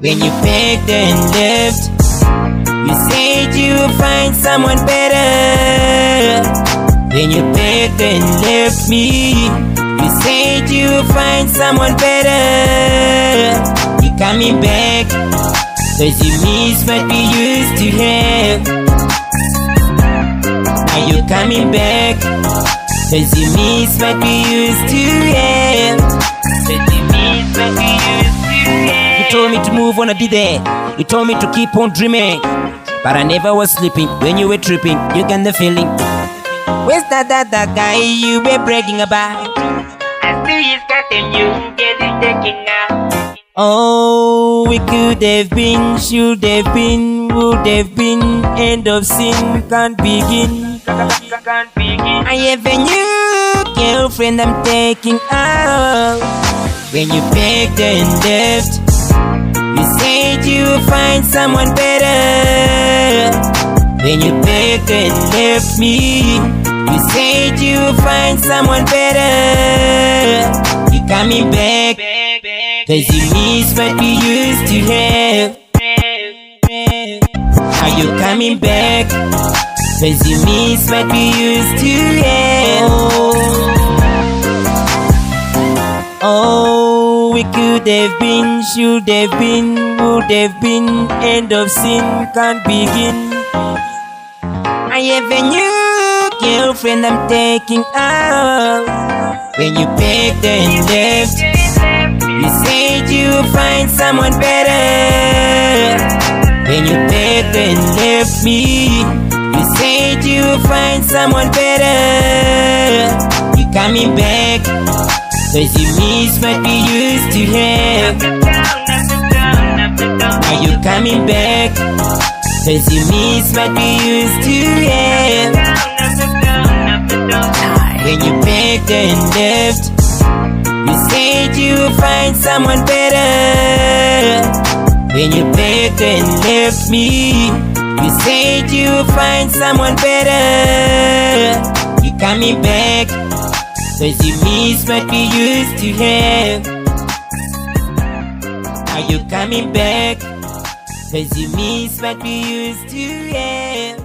When you begged and left, you said you'd find someone better. When you begged and left me, you said you'd find someone better. You coming back, cause you miss what we used to have. Now you coming back, cause you miss what we used to have. Cause you miss what we used to have. You told me to move on, I did that. You told me to keep on dreaming, but I never was sleeping. When you were tripping, you got the feeling. Where's that guy you were bragging about? I see he's got a new girl he's taking out. Oh, we could have been, should have been, would have been. End of sin, can't begin. Can't begin. I have a new girlfriend I'm taking out. When you begged and left, you said you'd find someone better. When you begged and left me, you said you'd find someone better. You coming back, cause you miss what we used to have. Are you coming back, cause you miss what we used to have. Oh, we could have been, should have been, would have been. End of sin, can't begin. I have a new girlfriend I'm taking out. When you begged and left, you said you'd find someone better. When you begged and left me, you said you'd find someone better. You coming back, cause you miss what we used to have. Are you coming back, cause you miss what we used to have. When you begged and left, you said you'd find someone better. When you begged and left me, you said you'd find someone better. You coming back, cause you miss what we used to have. Are you coming back, cause you miss what we used to have.